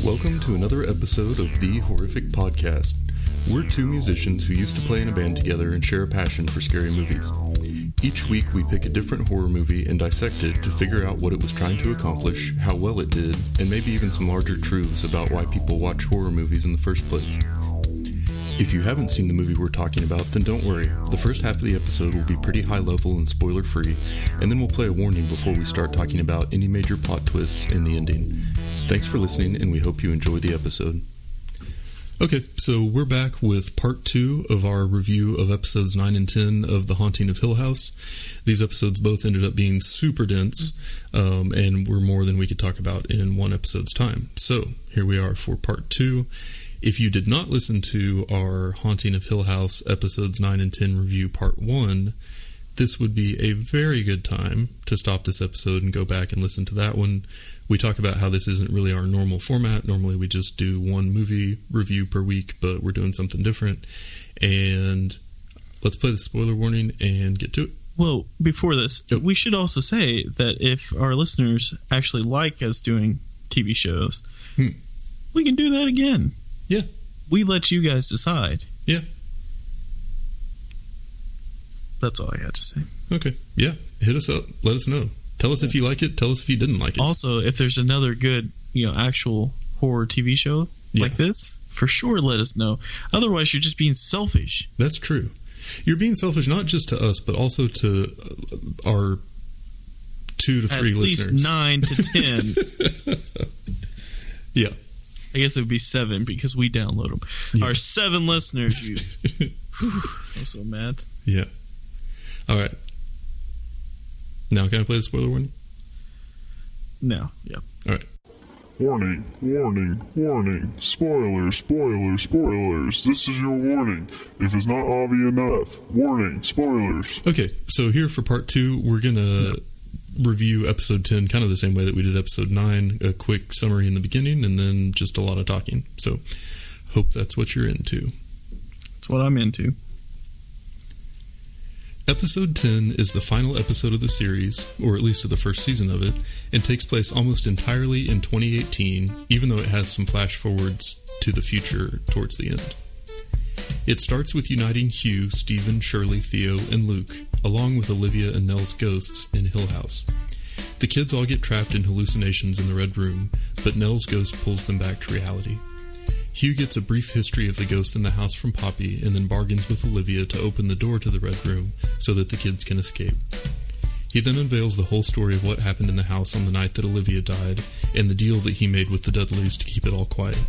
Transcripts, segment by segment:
Welcome to another episode of The Horrific Podcast. We're two musicians who used to play in a band together and share a passion for scary movies. Each week we pick a different horror movie and dissect it to figure out what it was trying to accomplish, how well it did, and maybe even some larger truths about why people watch horror movies in the first place. If you haven't seen the movie we're talking about, then don't worry. The first half of the episode will be pretty high level and spoiler free, and then we'll play a warning before we start talking about any major plot twists in the ending. Thanks for listening, and we hope you enjoy the episode. Okay, so we're back with part 2 of our review of episodes 9 and 10 of The Haunting of Hill House. These episodes both ended up being super dense, and were more than we could talk about in one episode's time. So, here we are for part 2. If you did not listen to our Haunting of Hill House episodes 9 and 10 review part 1, this would be a very good time to stop this episode and go back and listen to that one. We talk about how this isn't really our normal format. Normally we just do one movie review per week, but we're doing something different. And let's play the spoiler warning and get to it. Well, before this, we should also say that if our listeners actually like us doing TV shows, we can do that again. Yeah. We let you guys decide. Yeah. That's all I had to say. Okay. Yeah. Hit us up. Let us know. Tell us if you like it. Tell us if you didn't like it. Also, if there's another good, actual horror TV show like this, for sure let us know. Otherwise, you're just being selfish. That's true. You're being selfish not just to us, but also to our 2 to 3 listeners. At least 9 to 10. Yeah. I guess it would be 7 because we download them. Yeah. Our 7 listeners, I'm so mad. Yeah. All right. Now can I play the spoiler warning? No. Yeah. All right. Warning, warning, warning. Spoilers, spoilers, spoilers. This is your warning. If it's not obvious enough. Warning, spoilers. Okay, so here for part 2, we're going to review episode 10 kind of the same way that we did episode 9. A quick summary in the beginning and then just a lot of talking. So hope that's what you're into. That's what I'm into. Episode 10 is the final episode of the series, or at least of the first season of it, and takes place almost entirely in 2018, even though it has some flash forwards to the future towards the end. It starts with uniting Hugh, Stephen, Shirley, Theo, and Luke, along with Olivia and Nell's ghosts in Hill House. The kids all get trapped in hallucinations in the Red Room, but Nell's ghost pulls them back to reality. Hugh gets a brief history of the ghost in the house from Poppy and then bargains with Olivia to open the door to the Red Room so that the kids can escape. He then unveils the whole story of what happened in the house on the night that Olivia died and the deal that he made with the Dudleys to keep it all quiet.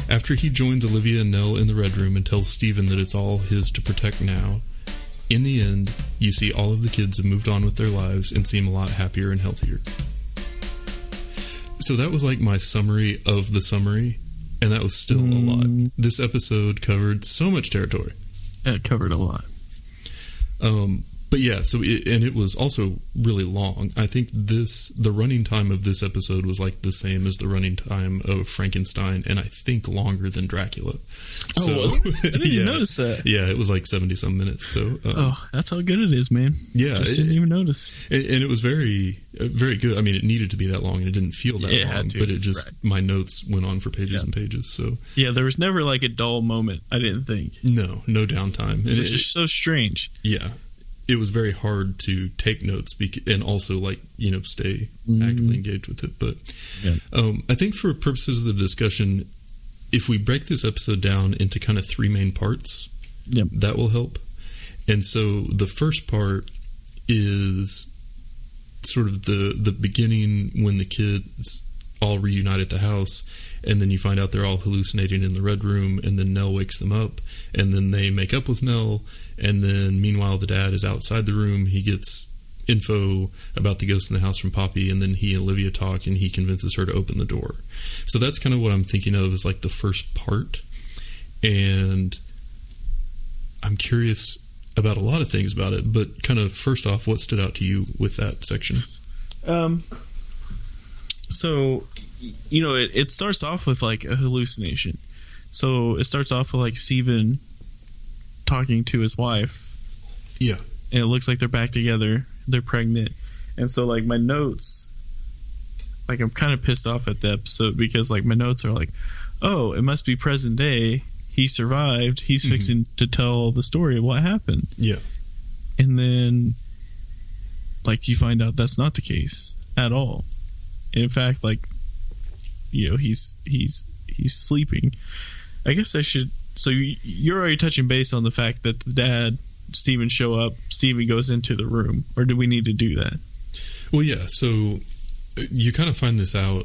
After he joins Olivia and Nell in the Red Room and tells Stephen that it's all his to protect now, in the end, you see all of the kids have moved on with their lives and seem a lot happier and healthier. So that was like my summary of the summary. And that was still a lot. This episode covered so much territory. It covered a lot. But yeah, it was also really long. I think the running time of this episode was like the same as the running time of Frankenstein, and I think longer than Dracula. So, I didn't even notice that. Yeah, it was like 70-some minutes. So, that's how good it is, man. Yeah. I just didn't even notice. And it was very, very good. I mean, it needed to be that long, and it didn't feel that long. Had to, but it just, my notes went on for pages and pages. So yeah, there was never like a dull moment, I didn't think. No downtime. And it's just so strange. Yeah. It was very hard to take notes and also stay actively engaged with it. But I think for purposes of the discussion, if we break this episode down into kind of 3 main parts, that will help. And so the first part is sort of the beginning when the kids all reunite at the house, and then you find out they're all hallucinating in the Red Room, and then Nell wakes them up, and then they make up with Nell, and then meanwhile the dad is outside the room. He gets info about the ghost in the house from Poppy, and then he and Olivia talk, and he convinces her to open the door. So that's kind of what I'm thinking of as like the first part, and I'm curious about a lot of things about it, but kind of first off, what stood out to you with that section? So, it starts off with like a hallucination. So it starts off with like Stephen talking to his wife. Yeah. And it looks like they're back together. They're pregnant. And so like my notes, like I'm kind of pissed off at the episode because like my notes are like, oh, it must be present day. He survived. He's fixing to tell the story of what happened. Yeah. And then, like, you find out that's not the case at all. In fact, like, you know, he's sleeping. I guess I should. So you're already touching base on the fact that the dad, Steven, show up. Steven goes into the room, or do we need to do that? Well, yeah. So you kind of find this out.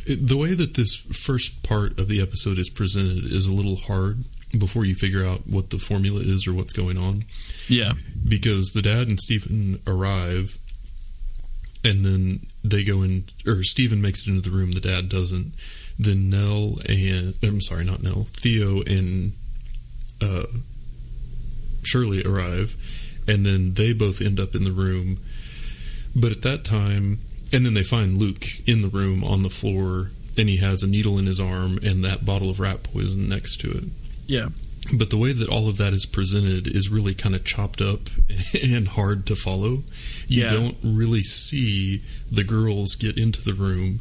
The way that this first part of the episode is presented is a little hard before you figure out what the formula is or what's going on. Yeah. Because the dad and Stephen arrive, and then they go in, or Stephen makes it into the room, the dad doesn't. Then Theo and Shirley arrive, and then they both end up in the room. But at that time, and then they find Luke in the room on the floor, and he has a needle in his arm and that bottle of rat poison next to it. Yeah. But the way that all of that is presented is really kind of chopped up and hard to follow. You don't really see the girls get into the room,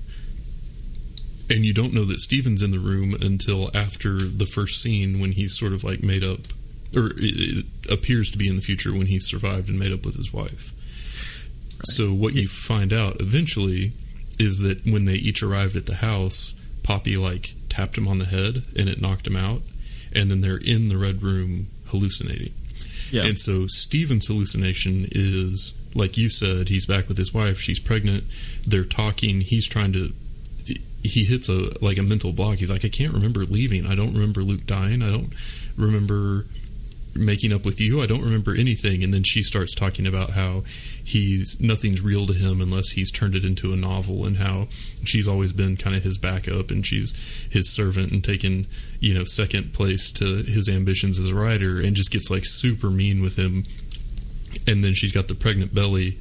and you don't know that Steven's in the room until after the first scene when he's sort of like made up, or it appears to be in the future when he's survived and made up with his wife. Right. So what you find out eventually is that when they each arrived at the house, Poppy like tapped him on the head and it knocked him out, and then they're in the red room hallucinating. Yeah. And so Steven's hallucination is, like you said, he's back with his wife, she's pregnant, they're talking, he hits a mental block. He's like, I can't remember leaving. I don't remember Luke dying. I don't remember making up with you. I don't remember anything. And then she starts talking about how nothing's real to him unless he's turned it into a novel, and how she's always been kind of his backup and she's his servant and taken, second place to his ambitions as a writer, and just gets like super mean with him. And then she's got the pregnant belly,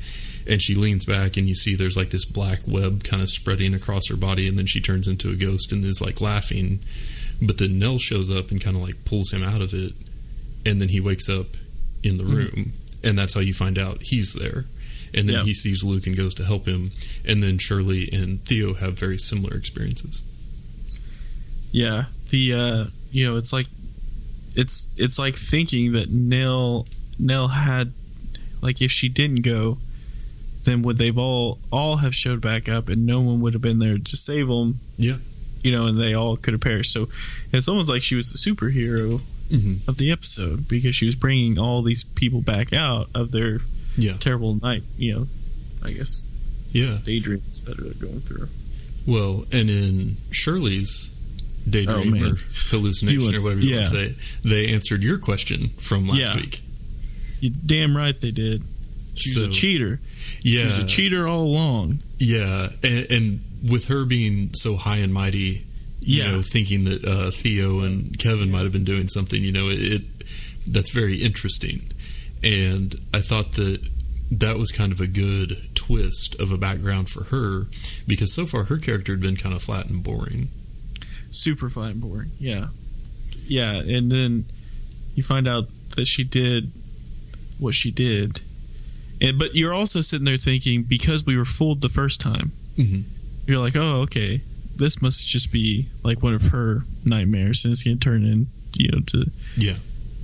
and she leans back and you see there's like this black web kind of spreading across her body, and then she turns into a ghost and is like laughing. But then Nell shows up and kind of like pulls him out of it, and then he wakes up in the room, and that's how you find out he's there. And then he sees Luke and goes to help him, and then Shirley and Theo have very similar experiences. Yeah, it's like it's like thinking that Nell had, like, if she didn't go, then would they've all have showed back up, and no one would have been there to save them. Yeah. And they all could have perished. So it's almost like she was the superhero of the episode, because she was bringing all these people back out of their terrible night, I guess. Yeah. Daydreams that they're going through. Well, and in Shirley's daydream or hallucination or whatever you want to say, they answered your question from last week. You're damn right they did. She was a cheater. Yeah. She was a cheater all along. Yeah. And with her being so high and mighty, thinking that Theo and Kevin might have been doing something, that's very interesting. And I thought that was kind of a good twist of a background for her, because so far her character had been kind of flat and boring. Super flat and boring, yeah. Yeah, and then you find out that she did what she did. But you're also sitting there thinking, because we were fooled the first time, you're like, oh, okay, this must just be like one of her nightmares, and it's going to turn in, to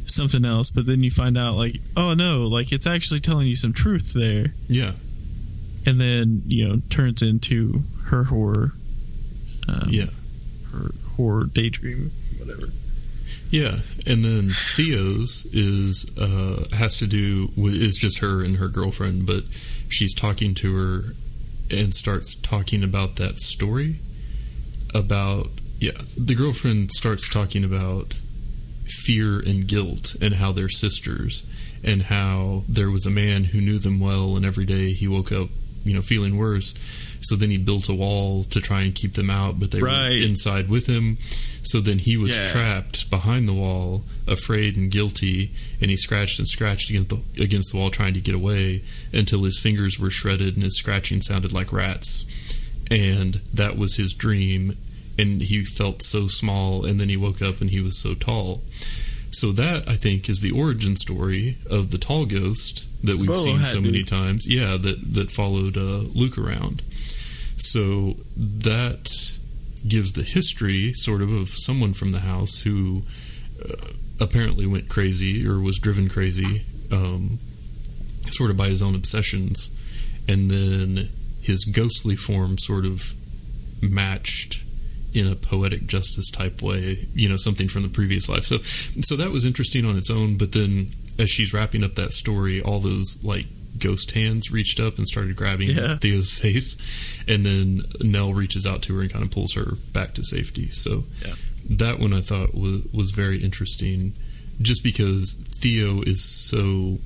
something else. But then you find out, like, oh no, like it's actually telling you some truth there. Yeah. And then, turns into her horror. Her horror daydream, whatever. Yeah, and then Theo's has to do with, it's just her and her girlfriend, but she's talking to her and starts talking about that story about, the girlfriend starts talking about fear and guilt and how they're sisters, and how there was a man who knew them well, and every day he woke up, feeling worse. So then he built a wall to try and keep them out, but they were inside with him. So then he was trapped behind the wall, afraid and guilty, and he scratched and scratched against the wall trying to get away, until his fingers were shredded and his scratching sounded like rats. And that was his dream, and he felt so small, and then he woke up and he was so tall. So that, I think, is the origin story of the tall ghost that we've seen so many times. Yeah, that followed Luke around. So that gives the history sort of someone from the house who apparently went crazy or was driven crazy sort of by his own obsessions, and then his ghostly form sort of matched in a poetic justice type way, something from the previous life. So that was interesting on its own, but then as she's wrapping up that story, all those like ghost hands reached up and started grabbing Theo's face, and then Nell reaches out to her and kind of pulls her back to safety. So that one I thought was very interesting, just because Theo is so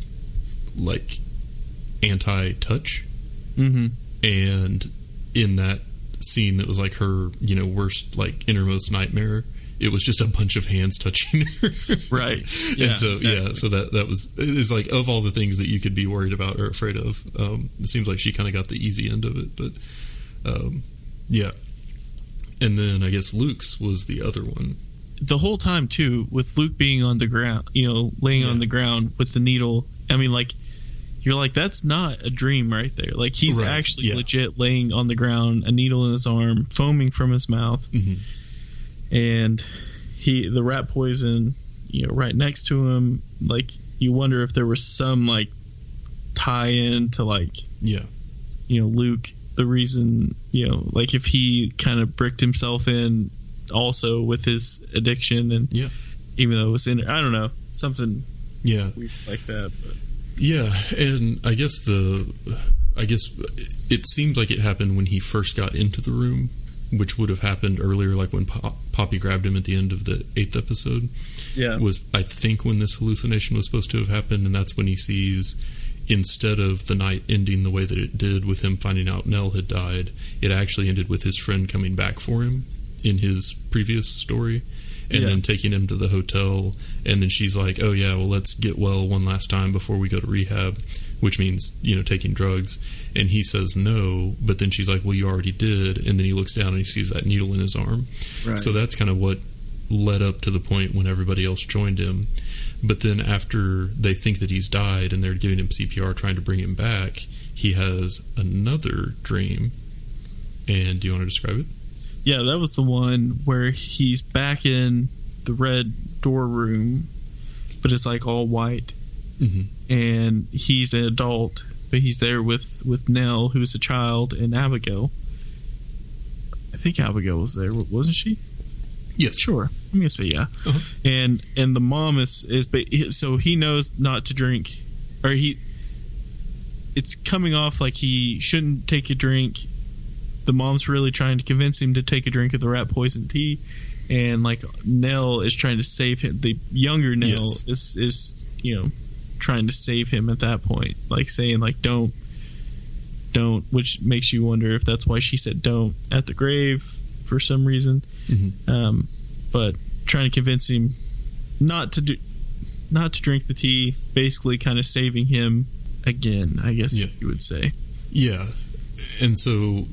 like anti-touch, and in that scene that was like her worst like innermost nightmare, it was just a bunch of hands touching her. Right. Yeah, and so exactly. So that was, it's like, of all the things that you could be worried about or afraid of, it seems like she kind of got the easy end of it. But and then I guess Luke's was the other one the whole time too, with Luke being on the ground, laying on the ground with the needle. I mean, like, you're like, that's not a dream right there. Like, he's actually legit laying on the ground, a needle in his arm, foaming from his mouth. And the rat poison, right next to him. Like, you wonder if there was some like tie-in to like, Luke, the reason, like if he kind of bricked himself in also with his addiction, and even though it was in, I don't know, something weird like that. But. Yeah, and I guess it seemed like it happened when he first got into the room, which would have happened earlier, like when Poppy grabbed him at the end of the 8th episode. Was, I think, when this hallucination was supposed to have happened, and that's when he sees, instead of the night ending the way that it did with him finding out Nell had died, it actually ended with his friend coming back for him in his previous story, and then taking him to the hotel, and then she's like, oh yeah, well, let's get well one last time before we go to rehab, which means, taking drugs. And he says no, but then she's like, well, you already did. And then he looks down and he sees that needle in his arm. Right. So that's kind of what led up to the point when everybody else joined him. But then after they think that he's died and they're giving him CPR, trying to bring him back, he has another dream. And do you want to describe it? Yeah, that was the one where he's back in the red door room, but it's like all white. And he's an adult, but he's there with Nell, who's a child, and Abigail. I think Abigail was there, wasn't she? Yes. Sure. I'm gonna say yeah. And the mom is so he knows not to drink, or it's coming off like he shouldn't take a drink. The mom's really trying to convince him to take a drink of the rat poison tea, and like Nell is trying to save him. The younger Nell is trying to save him at that point, like saying like don't, which makes you wonder if that's why she said don't at the grave for some reason. But trying to convince him not to drink the tea, basically kind of saving him again, I guess you would say. Yeah. And so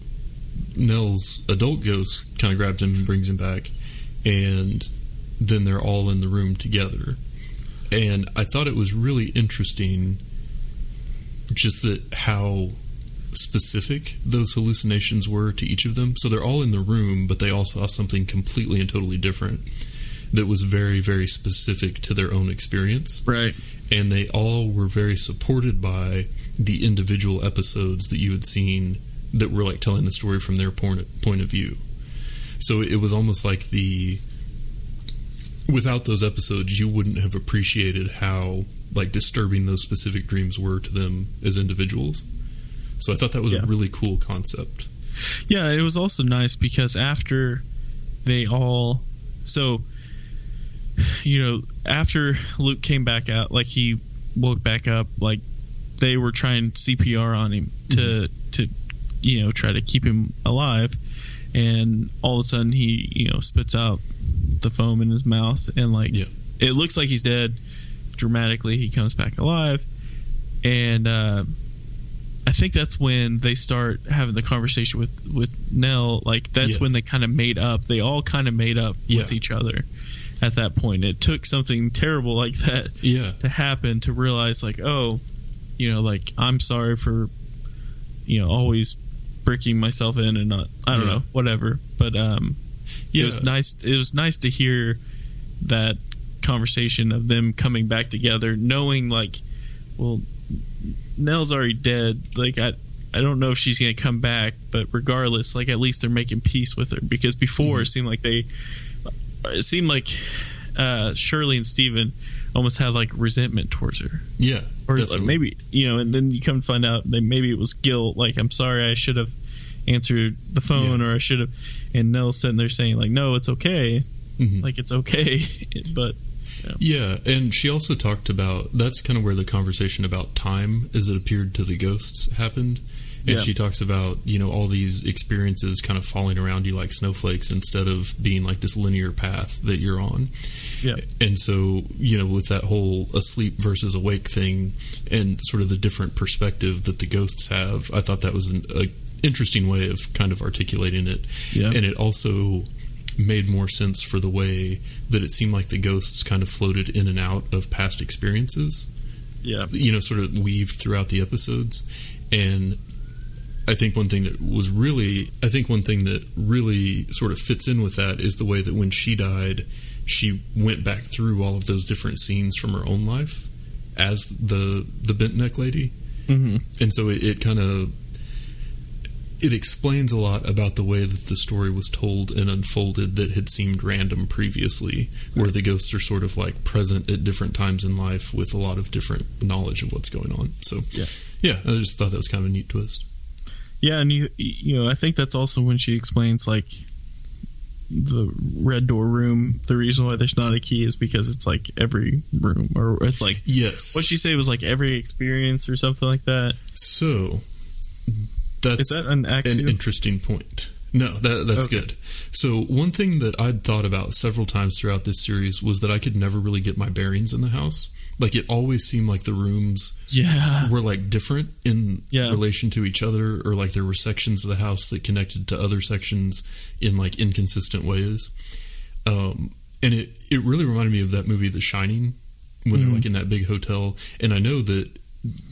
Nell's adult ghost kind of grabs him and brings him back, and then they're all in the room together. And I thought it was really interesting just that how specific those hallucinations were to each of them. So they're all in the room, but they all saw something completely and totally different that was very, very specific to their own experience. Right. And they all were very supported by the individual episodes that you had seen that were like telling the story from their point of view. So it was almost like without those episodes, you wouldn't have appreciated how like disturbing those specific dreams were to them as individuals. So I thought that was a really cool concept. Yeah, it was also nice because after they all... So, after Luke came back out, like he woke back up, like they were trying CPR on him to try to keep him alive. And all of a sudden he, spits out the foam in his mouth, and like it looks like he's dead. Dramatically, he comes back alive. And I think that's when they start having the conversation with Nell. Like that's when they kind of made up. They all kind of made up with each other at that point. It took something terrible like that to happen to realize like, oh, like I'm sorry for always bricking myself in and not, I don't know, whatever. But it was nice. It was nice to hear that conversation of them coming back together, knowing like, well, Nell's already dead. Like I don't know if she's gonna come back, but regardless, like at least they're making peace with her, because before it seemed like Shirley and Steven almost had like resentment towards her. Yeah, or like maybe, and then you come to find out that maybe it was guilt. Like, I'm sorry, I should have answered the phone, or I should have. And Nell's sitting there saying like, no, it's okay. Like, it's okay. But yeah, and she also talked about, that's kind of where the conversation about time, as it appeared to the ghosts, happened. And she talks about, all these experiences kind of falling around you like snowflakes instead of being like this linear path that you're on. Yeah. And so, with that whole asleep versus awake thing and sort of the different perspective that the ghosts have, I thought that was an interesting way of kind of articulating it. Yeah. And it also made more sense for the way that it seemed like the ghosts kind of floated in and out of past experiences. Yeah. Sort of weaved throughout the episodes. And I think one thing that really sort of fits in with that is the way that when she died, she went back through all of those different scenes from her own life as the bent neck lady. And so it kind of, it explains a lot about the way that the story was told and unfolded that had seemed random previously, where the ghosts are sort of like present at different times in life with a lot of different knowledge of what's going on. So yeah, I just thought that was kind of a neat twist. Yeah, and I think that's also when she explains like the red door room. The reason why there's not a key is because it's like every room, or it's like, what she say was like every experience or something like that. So that's an interesting point. No, that's good. So one thing that I'd thought about several times throughout this series was that I could never really get my bearings in the house. Like, it always seemed like the rooms were like different in relation to each other, or like there were sections of the house that connected to other sections in like inconsistent ways. And it really reminded me of that movie The Shining, when they're like in that big hotel. And I know that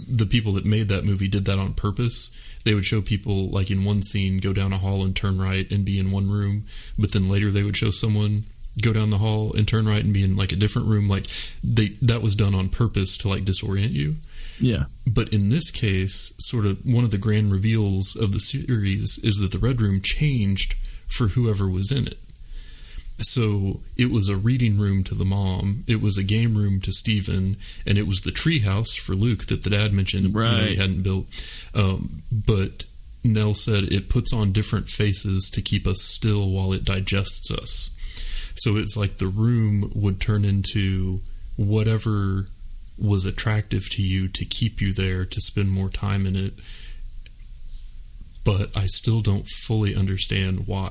the people that made that movie did that on purpose. They would show people like in one scene go down a hall and turn right and be in one room, but then later they would show someone go down the hall and turn right and be in like a different room. Like that was done on purpose to like disorient you. Yeah. But in this case, sort of one of the grand reveals of the series is that the Red Room changed for whoever was in it. So it was a reading room to the mom, it was a game room to Steven, and it was the tree house for Luke that the dad mentioned he hadn't built. But Nell said it puts on different faces to keep us still while it digests us. So it's like the room would turn into whatever was attractive to you to keep you there, to spend more time in it. But I still don't fully understand why.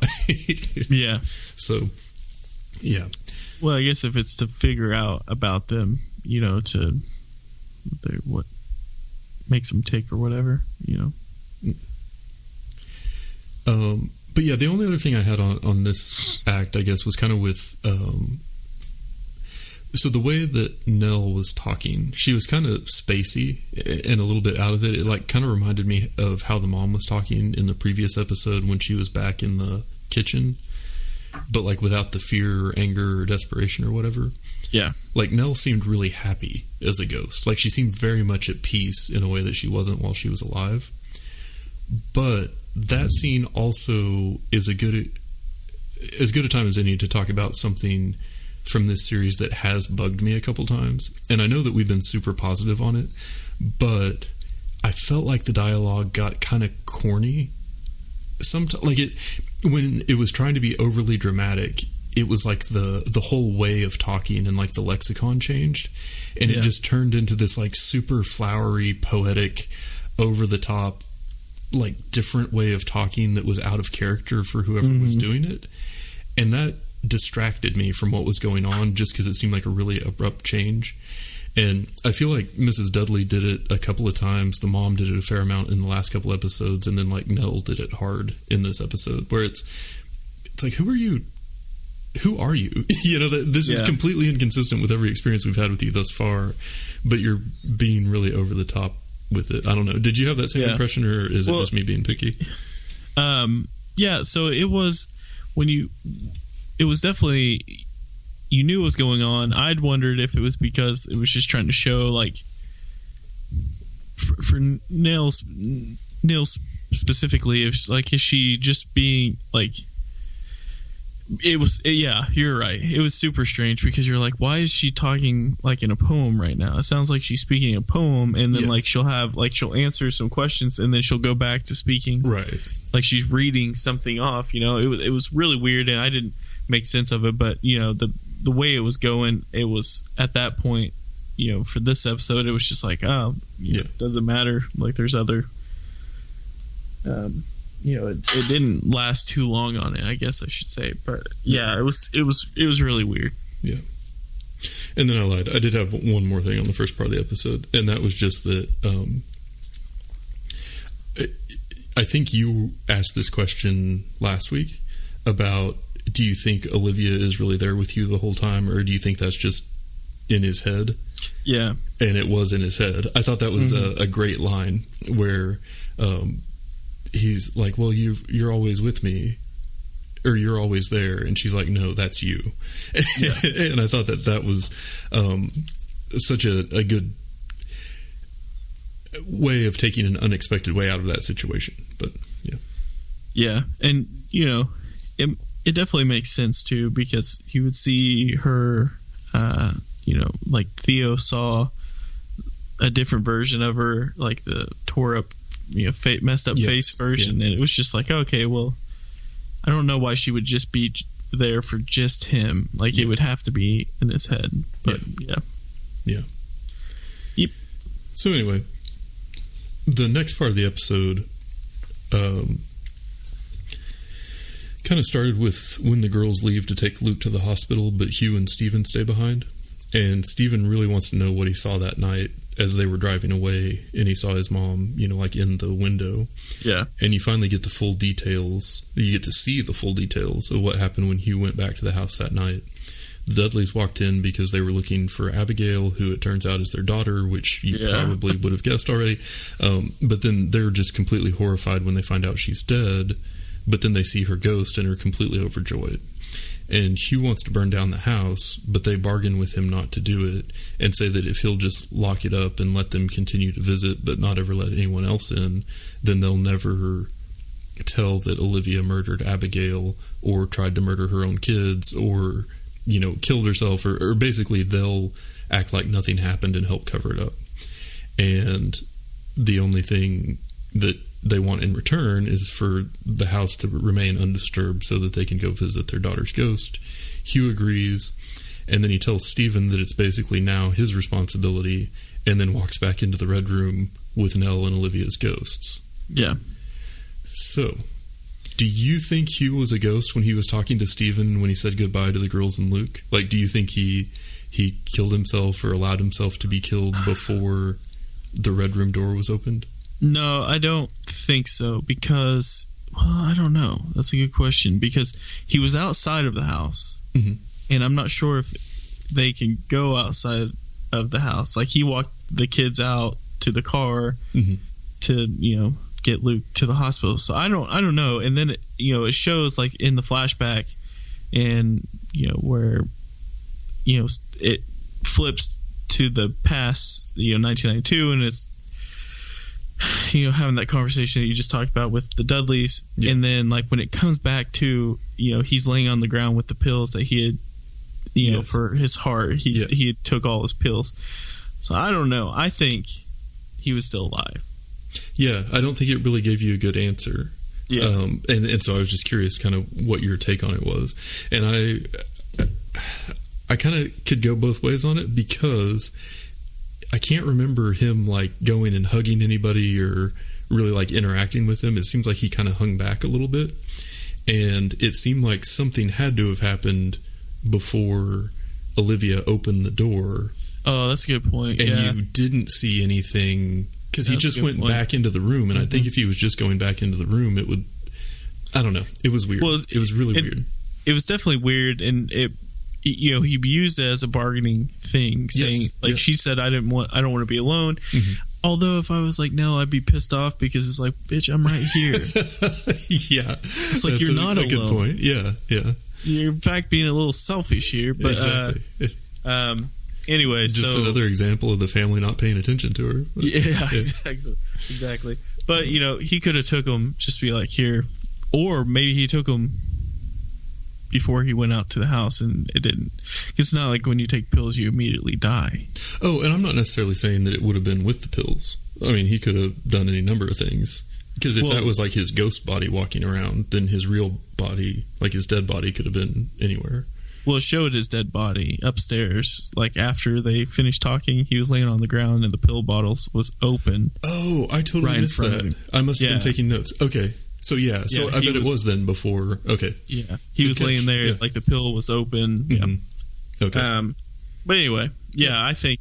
Yeah. So, yeah. Well, I guess if it's to figure out about them, what makes them tick or whatever, But yeah, the only other thing I had on this act, I guess, was kind of with... so the way that Nell was talking, she was kind of spacey and a little bit out of it. It like kind of reminded me of how the mom was talking in the previous episode when she was back in the kitchen, but like without the fear or anger or desperation or whatever. Yeah. Like Nell seemed really happy as a ghost. Like she seemed very much at peace in a way that she wasn't while she was alive. But that scene also is as good a time as any to talk about something from this series that has bugged me a couple times. And I know that we've been super positive on it, but I felt like the dialogue got kind of corny. When it was trying to be overly dramatic, it was like the whole way of talking and like the lexicon changed, and it just turned into this like super flowery, poetic, over the top, like different way of talking that was out of character for whoever was doing it. And that distracted me from what was going on, just because it seemed like a really abrupt change. And I feel like Mrs. Dudley did it a couple of times. The mom did it a fair amount in the last couple episodes, and then like Nell did it hard in this episode, where it's like, who are you? This is completely inconsistent with every experience we've had with you thus far, but you're being really over the top with it. I don't know. Did you have that same impression, or is it just me being picky? Yeah, so it was it was definitely, you knew what was going on. I'd wondered if it was because it was just trying to show, like, for Nils specifically, if like, is she just being like, yeah, you're right. It was super strange because you're like, why is she talking like in a poem right now? It sounds like she's speaking a poem, and then like she'll answer some questions, and then she'll go back to speaking, right? Like she's reading something off. It was really weird, and I didn't make sense of it. But the way it was going, it was at that point, for this episode, it was just like, it doesn't matter. Like there's other. It didn't last too long on it, I guess I should say, but yeah, it was really weird. Yeah. And then I lied. I did have one more thing on the first part of the episode, and that was just that I think you asked this question last week about, do you think Olivia is really there with you the whole time, or do you think that's just in his head? Yeah. And it was in his head. I thought that was a great line where he's like, well, you're always with me, or you're always there, and she's like, no, that's you. Yeah. And I thought that was such a good way of taking an unexpected way out of that situation. But yeah, and it definitely makes sense too, because you would see her, like Theo saw a different version of her, like the tore up, messed up face version, and it was just like, okay, well, I don't know why she would just be there for just him. Like it would have to be in his head. But yeah. Yep. So anyway, the next part of the episode kind of started with when the girls leave to take Luke to the hospital, but Hugh and Steven stay behind. And Steven really wants to know what he saw that night as they were driving away, and he saw his mom, like in the window. Yeah. And you finally get the full details. You get to see the full details of what happened when Hugh went back to the house that night. The Dudleys walked in because they were looking for Abigail, who it turns out is their daughter, which you probably would have guessed already. But then they're just completely horrified when they find out she's dead, but then they see her ghost and are completely overjoyed. And Hugh wants to burn down the house, but they bargain with him not to do it and say that if he'll just lock it up and let them continue to visit but not ever let anyone else in, then they'll never tell that Olivia murdered Abigail or tried to murder her own kids or, killed herself, or basically they'll act like nothing happened and help cover it up. And the only thing that they want in return is for the house to remain undisturbed so that they can go visit their daughter's ghost. Hugh agrees, and then he tells Steven that it's basically now his responsibility, and then walks back into the red room with Nell and Olivia's ghosts. Yeah. So, do you think Hugh was a ghost when he was talking to Steven when he said goodbye to the girls and Luke? Like, do you think he killed himself or allowed himself to be killed before the red room door was opened? No, I don't think so, because, well, I don't know. That's a good question, because he was outside of the house, and I'm not sure if they can go outside of the house. Like, he walked the kids out to the car to, get Luke to the hospital. So I don't know. And then, it shows, like, in the flashback, and, where, it flips to the past, 1992, and it's, having that conversation that you just talked about with the Dudleys, and then like when it comes back to he's laying on the ground with the pills that he had for his heart, he took all his pills. So I don't know. I think he was still alive. Yeah, I don't think it really gave you a good answer. Yeah, and so I was just curious, kind of what your take on it was, and I kind of could go both ways on it, because I can't remember him like going and hugging anybody or really like interacting with them. It seems like he kind of hung back a little bit, and it seemed like something had to have happened before Olivia opened the door. Oh, that's a good point. And you didn't see anything because he just went back into the room. And I think if he was just going back into the room, it would, I don't know. It was weird. Well, it was really weird. It was definitely weird, and he used it as a bargaining thing, saying she said, I don't want to be alone. Although if I was like, no, I'd be pissed off because it's like, bitch, I'm right here. Yeah. It's like, you're not alone. Good point. Yeah. You're in fact being a little selfish here. But exactly. Anyway, just another example of the family not paying attention to her. But, yeah, exactly. But he could have took him, just be like, here, or maybe he took him before he went out to the house and it didn't. It's not like when you take pills you immediately die. Oh, and I'm not necessarily saying that it would have been with the pills. I mean, he could have done any number of things. Because if that was like his ghost body walking around, then his real body, like his dead body, could have been anywhere. Well, it showed his dead body upstairs. Like after they finished talking, he was laying on the ground and the pill bottles was open. Oh, I totally missed that. I must have been taking notes. Okay. So I bet it was then before. Okay. Yeah. He was laying there, like the pill was open. Mm-hmm. Yeah. Okay. But anyway, I think,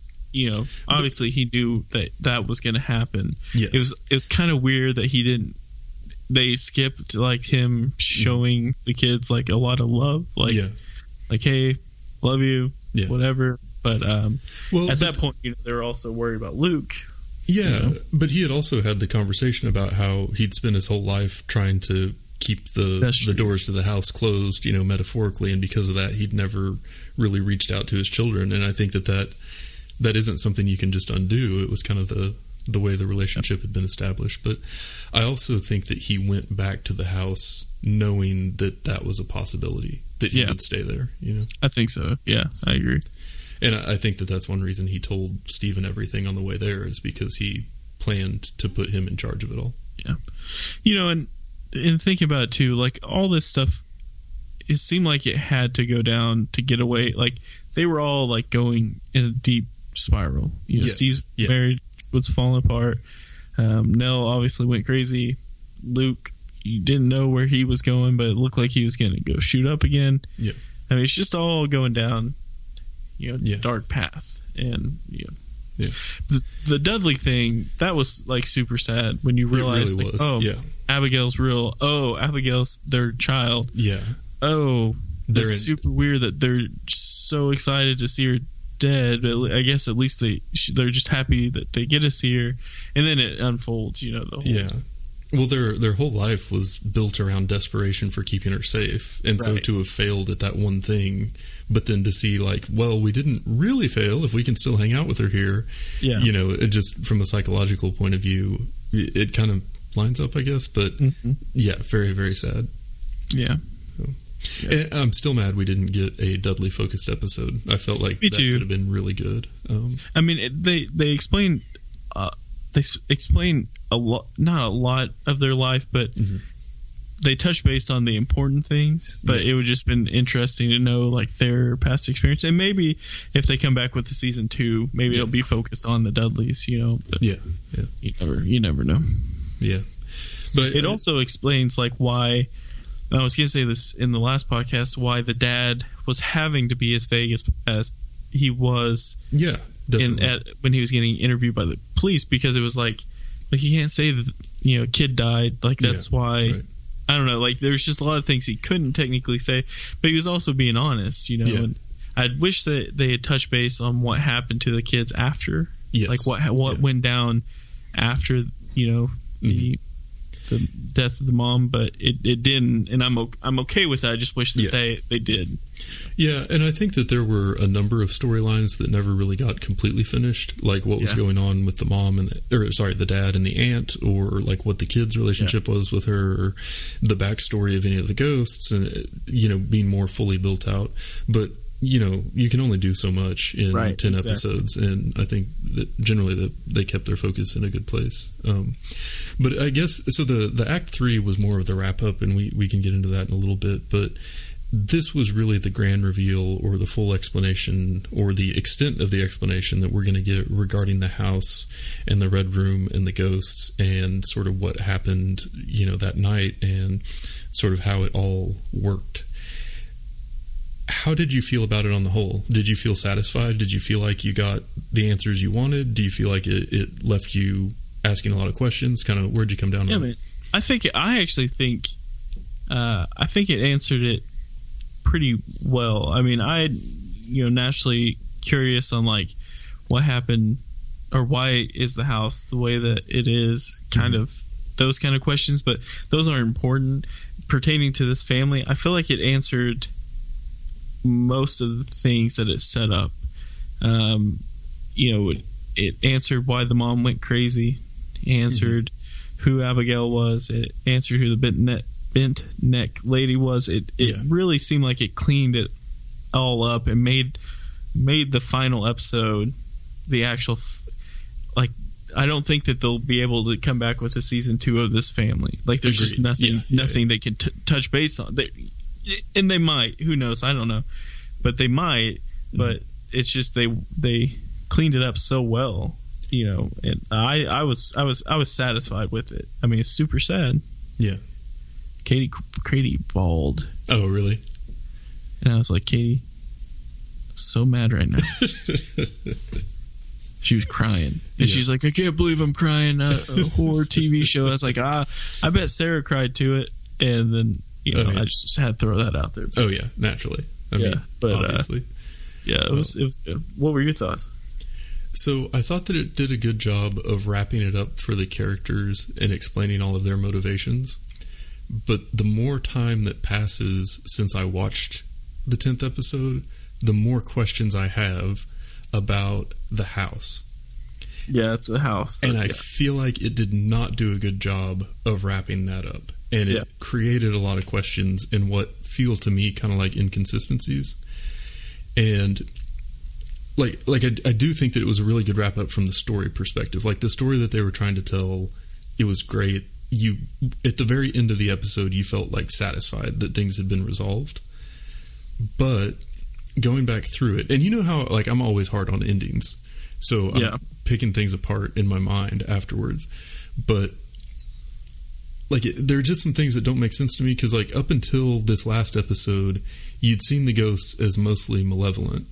obviously he knew that was going to happen. Yes. It was kind of weird that they skipped like him showing the kids like a lot of love. Like, like, hey, love you, whatever. But at that point, they were also worried about Luke. Yeah, but he had also had the conversation about how he'd spent his whole life trying to keep the doors to the house closed, metaphorically, and because of that, he'd never really reached out to his children. And I think that isn't something you can just undo. It was kind of the way the relationship had been established. But I also think that he went back to the house knowing that was a possibility, that he would stay there. I think so. Yeah, I agree. And I think that's one reason he told Stephen everything on the way there, is because he planned to put him in charge of it all. Yeah. And thinking about it too, like all this stuff, it seemed like it had to go down to get away. Like they were all like going in a deep spiral. Steve's marriage was falling apart. Nell obviously went crazy. Luke, you didn't know where he was going, but it looked like he was going to go shoot up again. Yeah. I mean, it's just all going down dark path. And the Dudley thing, that was like super sad when you realize Abigail's real. Oh, Abigail's their child. That's super weird that they're so excited to see her dead, but I guess at least they're just happy that they get to see her, and then it unfolds, the whole Well, their whole life was built around desperation for keeping her safe, and so to have failed at that one thing, but then to see like, well, we didn't really fail if we can still hang out with her here. It just from a psychological point of view, it kind of lines up, I guess. But very, very sad. Yeah. So. And I'm still mad we didn't get a Dudley focused episode. I felt like that could have been really good. I mean, they explain. They explain a lot, not a lot of their life, but they touch base on the important things. But it would just been interesting to know like their past experience, and maybe if they come back with the season 2, maybe it'll be focused on the Dudleys. But you never know. Yeah, but it also explains like why. I was going to say this in the last podcast, why the dad was having to be as vague as he was. Yeah. When he was getting interviewed by the police, because it was like you can't say that kid died, like that's why. Right. I don't know, like there's just a lot of things he couldn't technically say, but he was also being honest, and I'd wish that they had touched base on what happened to the kids after, like what went down after the death of the mom, but it didn't, and I'm okay with that. I just wish that they did. Yeah, and I think that there were a number of storylines that never really got completely finished, like what was going on with the mom and the dad and the aunt, or like what the kid's relationship was with her, or the backstory of any of the ghosts, and being more fully built out. But you can only do so much in 10 episodes, and I think that generally they kept their focus in a good place. But I guess so. The Act 3 was more of the wrap up, and we can get into that in a little bit, but. This was really the grand reveal, or the full explanation, or the extent of the explanation that we're going to get regarding the house and the Red Room and the ghosts, and sort of what happened, that night, and sort of how it all worked. How did you feel about it on the whole? Did you feel satisfied? Did you feel like you got the answers you wanted? Do you feel like it left you asking a lot of questions? Kind of, where'd you come down on it? I actually think it answered it pretty well. I mean, I naturally curious on like what happened or why is the house the way that it is, kind of those kind of questions, but those aren't important pertaining to this family. I feel like it answered most of the things that it set up. It answered why the mom went crazy, answered who Abigail was, it answered who the bent neck lady was. It really seemed like it cleaned it all up and made the final episode the actual I don't think that they'll be able to come back with a season 2 of this family. Like, there's just nothing they can touch base on. And they might, who knows, I don't know, but they might. But it's just they cleaned it up so well, and I was satisfied with it. I mean, it's super sad. Yeah. Katie bawled. Oh, really? And I was like, Katie, I'm so mad right now. She was crying. And she's like, I can't believe I'm crying at a horror TV show. I was like, I bet Sarah cried to it. And then, I just had to throw that out there. Oh, yeah, naturally. I mean, obviously. It was good. What were your thoughts? So I thought that it did a good job of wrapping it up for the characters and explaining all of their motivations. But the more time that passes since I watched the 10th episode, the more questions I have about the house. Yeah, it's a house. And I feel like it did not do a good job of wrapping that up. And it created a lot of questions in what feel to me kind of like inconsistencies. And I do think that it was a really good wrap up from the story perspective. Like, the story that they were trying to tell, it was great. You, at the very end of the episode, you felt like satisfied that things had been resolved. But going back through it, and you know how, like, I'm always hard on endings, so I'm picking things apart in my mind afterwards. But like, there are just some things that don't make sense to me, because like, up until this last episode, you'd seen the ghosts as mostly malevolent,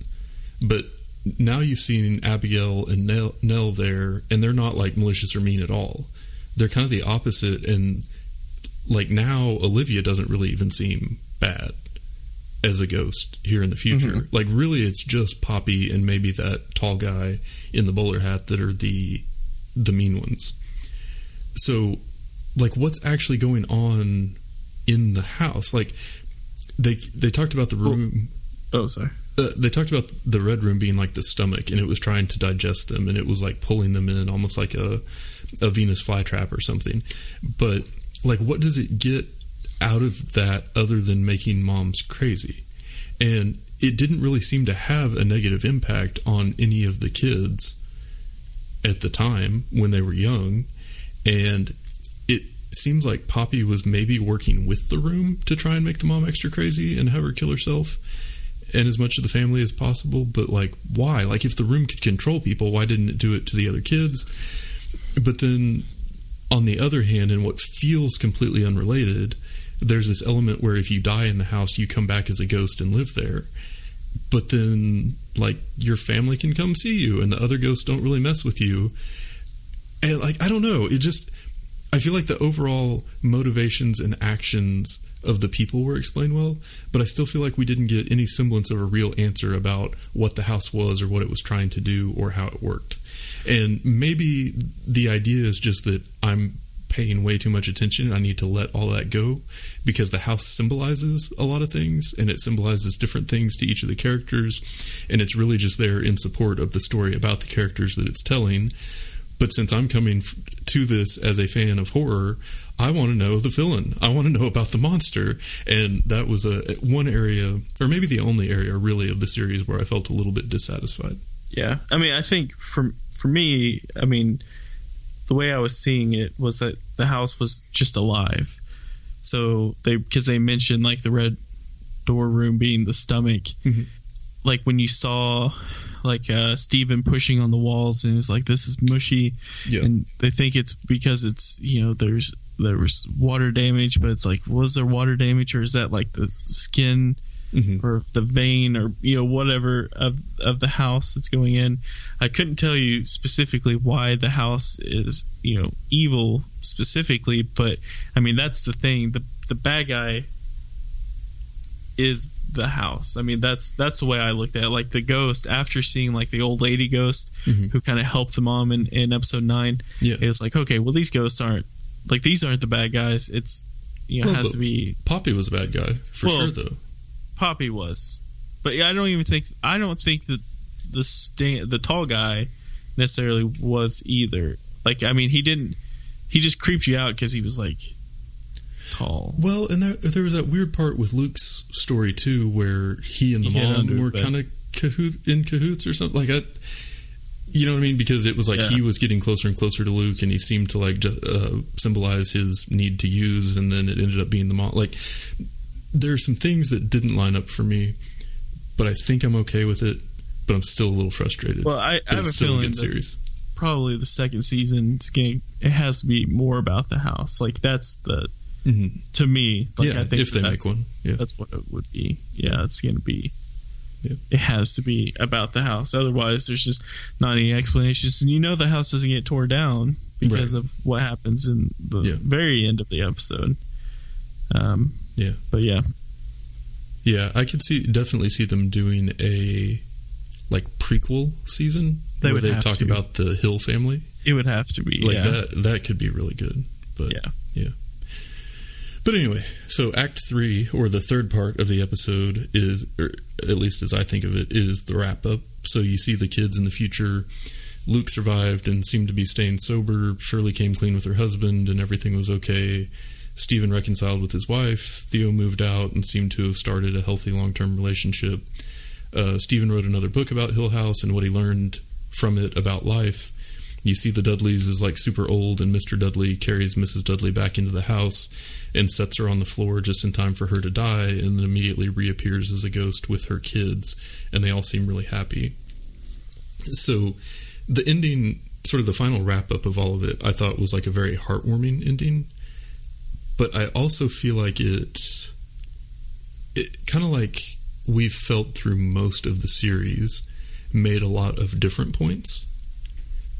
but now you've seen Abigail and Nell there, and they're not like malicious or mean at all. They're kind of the opposite, and like, now Olivia doesn't really even seem bad as a ghost here in the future. Like, really, it's just Poppy and maybe that tall guy in the bowler hat that are the mean ones. So, like, what's actually going on in the house? Like, they talked about the room. Oh, sorry. They talked about the red room being like the stomach, and it was trying to digest them, and it was like pulling them in, almost like a Venus flytrap or something. But like, what does it get out of that other than making moms crazy? And it didn't really seem to have a negative impact on any of the kids at the time when they were young. And it seems like Poppy was maybe working with the room to try and make the mom extra crazy and have her kill herself and as much of the family as possible. But like, why? Like, if the room could control people, why didn't it do it to the other kids? But then on the other hand, and what feels completely unrelated, there's this element where if you die in the house, you come back as a ghost and live there. But then, like, your family can come see you, and the other ghosts don't really mess with you. And like, I don't know, I feel like the overall motivations and actions of the people were explained well, but I still feel like we didn't get any semblance of a real answer about what the house was or what it was trying to do or how it worked. And maybe the idea is just that I'm paying way too much attention. I need to let all that go, because the house symbolizes a lot of things, and it symbolizes different things to each of the characters, and it's really just there in support of the story about the characters that it's telling. But since I'm coming to this as a fan of horror, I want to know the villain. I want to know about the monster. And that was one area, or maybe the only area really, of the series where I felt a little bit dissatisfied. Yeah. I mean, I think for me, I mean, the way I was seeing it was that the house was just alive. So because they mentioned like the red door room being the stomach, like when you saw like Steven pushing on the walls and it was like, this is mushy, and they think it's because it's, there was water damage, but it's like, was there water damage, or is that like the skin or the vein, or whatever of the house that's going in? I couldn't tell you specifically why the house is evil specifically, but I mean, that's the thing. The bad guy is the house. I mean, that's the way I looked at it. Like the ghost, after seeing like the old lady ghost who kind of helped the mom in episode 9, it's like, okay, well, these ghosts aren't like, these aren't the bad guys. It's, you know, it has to be. Poppy was a bad guy for sure, though. Poppy was, but yeah, I don't think that the tall guy necessarily was either. Like, I mean, he just creeped you out because he was like tall. Well, and there was that weird part with Luke's story too, where he and the mom were kind of in cahoots or something. Like, you know what I mean? Because it was like he was getting closer and closer to Luke, and he seemed to like symbolize his need to use, and then it ended up being the mom. Like, there are some things that didn't line up for me, but I think I'm okay with it. But I'm still a little frustrated. Well, I have a feeling that probably the second season it has to be more about the house. Like, that's the to me. Like, I think if they make one, that's what it would be. Yeah, it's going to be. Yeah. It has to be about the house. Otherwise, there's just not any explanations, and you know the house doesn't get torn down because of what happens in the very end of the episode. But I could definitely see them doing a like prequel season where they talk about the Hill family. It would have to be like that could be really good. But yeah. But anyway, so Act 3, or the third part of the episode, is, or at least as I think of it, is the wrap up. So you see the kids in the future. Luke survived and seemed to be staying sober. Shirley came clean with her husband and everything was okay. Stephen reconciled with his wife. Theo moved out and seemed to have started a healthy long-term relationship. Stephen wrote another book about Hill House and what he learned from it about life. You see the Dudleys is like super old, and Mr. Dudley carries Mrs. Dudley back into the house and sets her on the floor just in time for her to die, and then immediately reappears as a ghost with her kids, and they all seem really happy. So the ending, sort of the final wrap-up of all of it, I thought was like a very heartwarming ending, but I also feel like it kind of like we've felt through most of the series, made a lot of different points,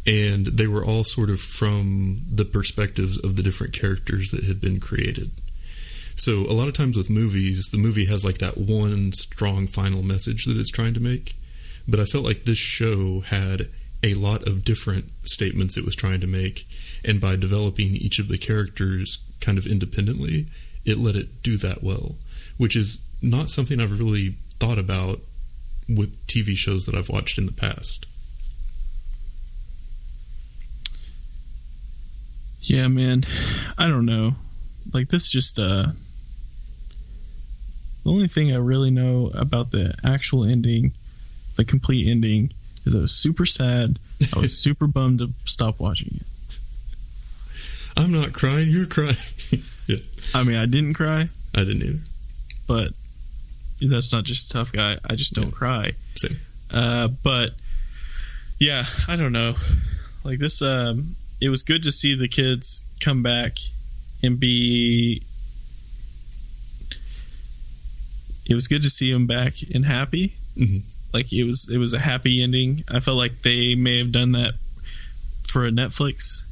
and they were all sort of from the perspectives of the different characters that had been created. So a lot of times with movies, the movie has like that one strong final message that it's trying to make, but I felt like this show had a lot of different statements it was trying to make, and by developing each of the characters kind of independently, it let it do that well, which is not something I've really thought about with TV shows that I've watched in the past. Yeah, man. I don't know. Like, this just the only thing I really know about the actual ending, the complete ending, is I was super sad. I was super bummed to stop watching it. I'm not crying, you're crying. Yeah. I mean, I didn't cry. I didn't either. But that's not just a tough guy. I just don't cry. Same. But yeah, I don't know. Like this, it was good to see the kids come back and be. It was good to see them back and happy. Mm-hmm. Like it was a happy ending. I felt like they may have done that for a Netflix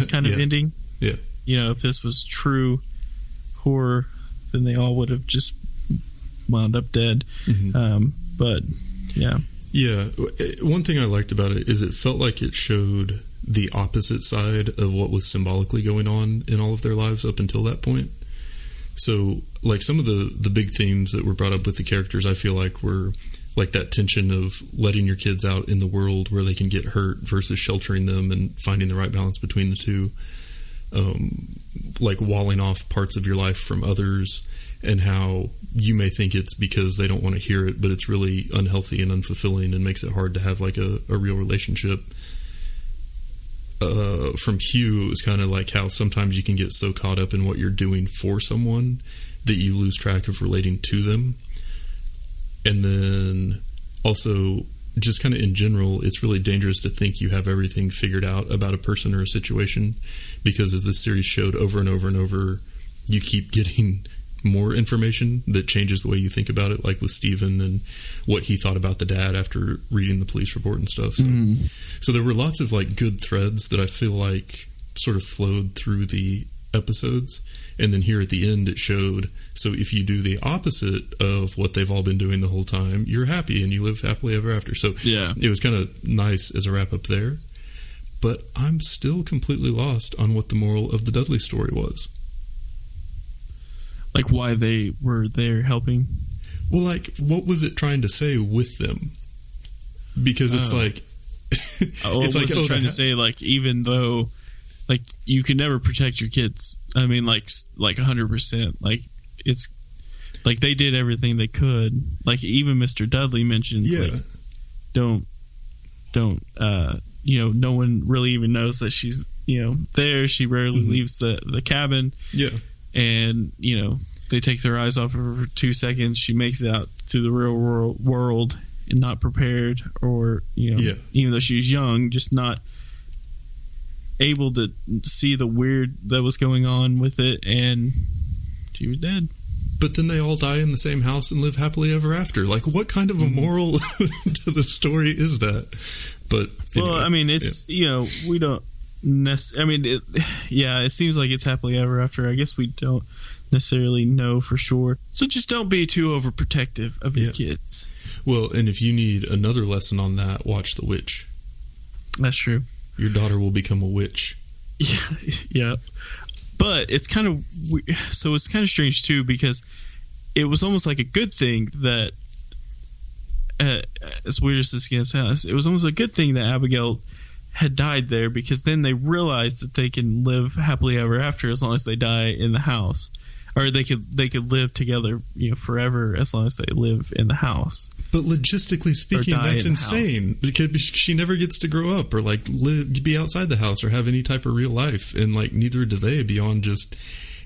kind of ending. Yeah. You know, if this was true horror, then they all would have just wound up dead. Mm-hmm. But yeah. Yeah. One thing I liked about it is it felt like it showed the opposite side of what was symbolically going on in all of their lives up until that point. So, like, some of the big themes that were brought up with the characters, I feel like were like that tension of letting your kids out in the world where they can get hurt versus sheltering them and finding the right balance between the two. Like walling off parts of your life from others, and how you may think it's because they don't want to hear it, but it's really unhealthy and unfulfilling and makes it hard to have like a real relationship. From Hugh, it was kind of like how sometimes you can get so caught up in what you're doing for someone that you lose track of relating to them. And then also, just kind of in general, it's really dangerous to think you have everything figured out about a person or a situation, because as this series showed over and over and over, you keep getting more information that changes the way you think about it, like with Stephen and what he thought about the dad after reading the police report and stuff. So there were lots of like good threads that I feel like sort of flowed through the episodes. And then here at the end, it showed, so if you do the opposite of what they've all been doing the whole time, you're happy and you live happily ever after. So it was kind of nice as a wrap up there. But I'm still completely lost on what the moral of the Dudley story was. Like why they were there helping? Well, like, what was it trying to say with them? Because it's like... it's like trying to say, like, even though... Like, you can never protect your kids. I mean, like 100%. Like, it's... Like, they did everything they could. Like, even Mr. Dudley mentions, like, don't... no one really even knows that she's, there. She rarely leaves the cabin. Yeah. And, they take their eyes off of her for 2 seconds. She makes it out to the real world and not prepared, or, even though she was young, just not able to see the weird that was going on with it, and she was dead. But then they all die in the same house and live happily ever after. Like, what kind of a moral to the story is that? But anyway, well, I mean, it's we don't necessarily. I mean, it seems like it's happily ever after. I guess we don't necessarily know for sure. So just don't be too overprotective of your kids. Well, and if you need another lesson on that, watch The Witch. That's true. Your daughter will become a witch. Yeah. But it's kind of it's kind of strange too, because it was almost like a good thing that, as weird as this is going to sound, it was almost a good thing that Abigail had died there, because then they realized that they can live happily ever after as long as they die in the house, or they could live together, forever as long as they live in the house. But logistically speaking, that's insane, because she never gets to grow up or like be outside the house or have any type of real life, and like neither do they, beyond just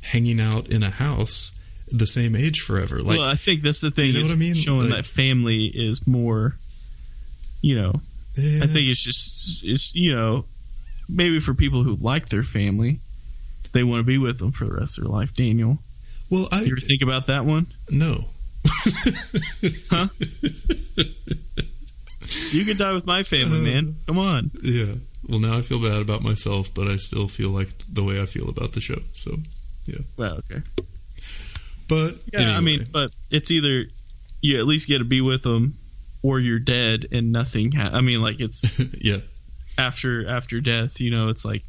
hanging out in a house the same age forever. Like, well, I think that's the thing. You know what I mean? Showing that family is more, I think it's maybe for people who like their family, they want to be with them for the rest of their life. Daniel, you ever think about that one? No. Huh? You could die with my family, man. Come on. Yeah. Well, now I feel bad about myself, but I still feel like the way I feel about the show. So, yeah. Well, okay. But yeah, anyway. I mean, but it's either you at least get to be with them, or you're dead and nothing. I mean, like, it's after death. It's like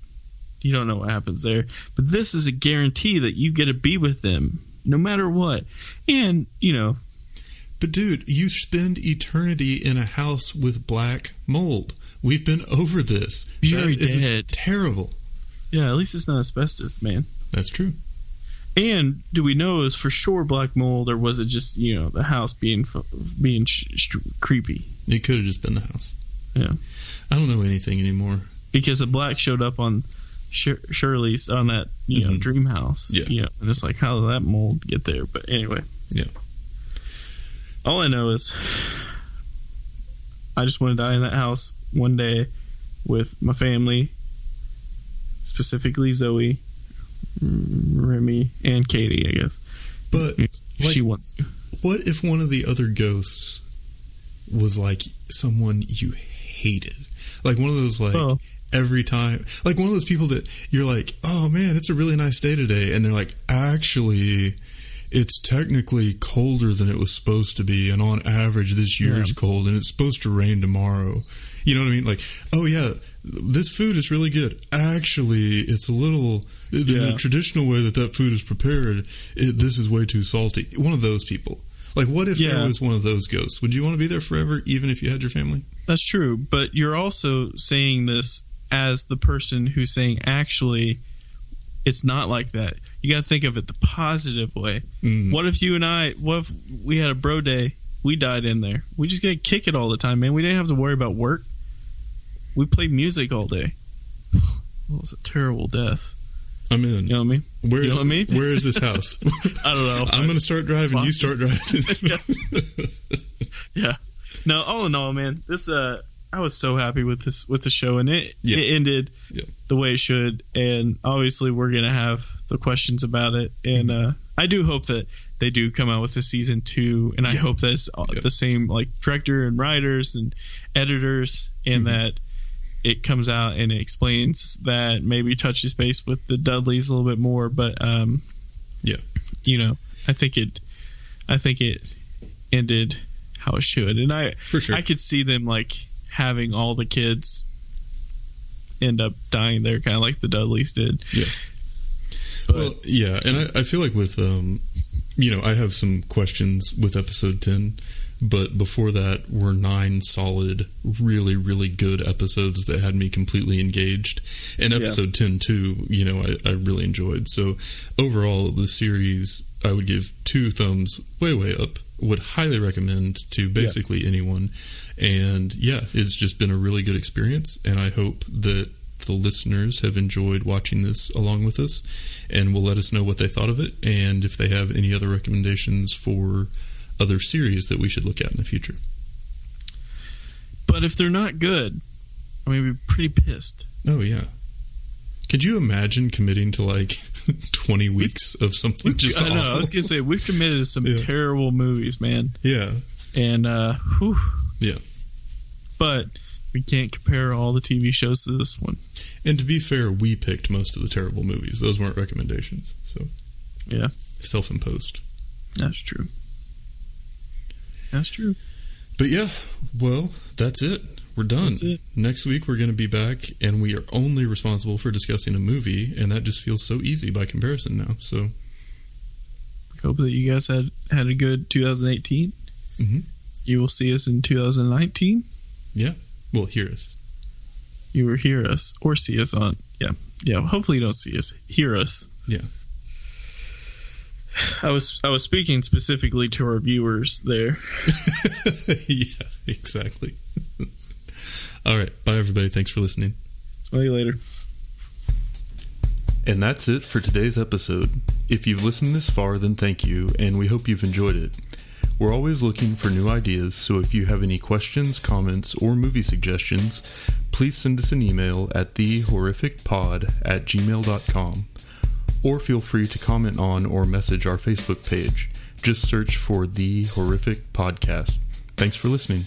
you don't know what happens there. But this is a guarantee that you get to be with them no matter what. And But dude, you spend eternity in a house with black mold. We've been over this. You're dead. Terrible. Yeah, at least it's not asbestos, man. That's true. And do we know it was for sure black mold, or was it just the house being creepy? It could have just been the house. Yeah, I don't know anything anymore, because the black showed up on Shirley's on that dream house. Yeah, and it's like, how did that mold get there? But anyway, yeah. All I know is I just want to die in that house one day with my family, specifically Zoe, Remy, and Katie, I guess. But she wants to. What if one of the other ghosts was like someone you hated? Like one of those, like, every time, like one of those people that you're like, oh man, it's a really nice day today, and they're like, actually, it's technically colder than it was supposed to be, and on average this year is cold, and it's supposed to rain tomorrow. You know what I mean? Like, oh yeah, this food is really good. Actually, it's a little, the traditional way that food is prepared, this is way too salty. One of those people. Like, what if there was one of those ghosts? Would you want to be there forever, even if you had your family? That's true, but you're also saying this as the person who's saying, actually, it's not like that. You got to think of it the positive way. What if what if we had a bro day, we died in there? We just got to kick it all the time, man. We didn't have to worry about work. We played music all day. Well, it was a terrible death. I'm in. You know what I mean? Where, you know what I mean? Where is this house? I don't know. I'm going to start driving. You start driving. Yeah. No, all in all, man, this I was so happy with the show, and it ended the way it should. And obviously, we're going to have the questions about it. And I do hope that they do come out with a season 2, and I hope that's the same, like, director and writers and editors, and that it comes out and it explains that maybe touches base with the Dudleys a little bit more, but yeah, you know, I think it ended how it should, and I could see them like having all the kids end up dying there, kind of like the Dudleys did. Yeah. But, well, yeah, and I feel like with you know, I have some questions with episode 10. But before that were 9 solid, really, really good episodes that had me completely engaged. And episode 10, too, you know, I really enjoyed. So overall, the series, I would give 2 thumbs way up. Would highly recommend to basically anyone. And yeah, it's just been a really good experience. And I hope that the listeners have enjoyed watching this along with us. And will let us know what they thought of it. And if they have any other recommendations for other series that we should look at in the future. But if they're not good, I'm going to be pretty pissed. Oh, yeah. Could you imagine committing to like 20 weeks of something just awful? I know. I was going to say, we've committed to some terrible movies, man. Yeah. And, whew. Yeah. But we can't compare all the TV shows to this one. And to be fair, we picked most of the terrible movies. Those weren't recommendations. So, yeah. Self-imposed. That's true. That's true. But yeah, well, that's it. We're done. That's it. Next week we're going to be back, and we are only responsible for discussing a movie, and that just feels so easy by comparison now. So, hope that you guys had a good 2018. Mm-hmm. You will see us in 2019. Yeah, well, hear us. You will hear us or see us on. Yeah. Hopefully, you don't see us. Hear us. Yeah. I was speaking specifically to our viewers there. Yeah, exactly. All right. Bye, everybody. Thanks for listening. See you later. And that's it for today's episode. If you've listened this far, then thank you, and we hope you've enjoyed it. We're always looking for new ideas, so if you have any questions, comments, or movie suggestions, please send us an email at thehorrificpod@gmail.com. Or feel free to comment on or message our Facebook page. Just search for The Horrific Podcast. Thanks for listening.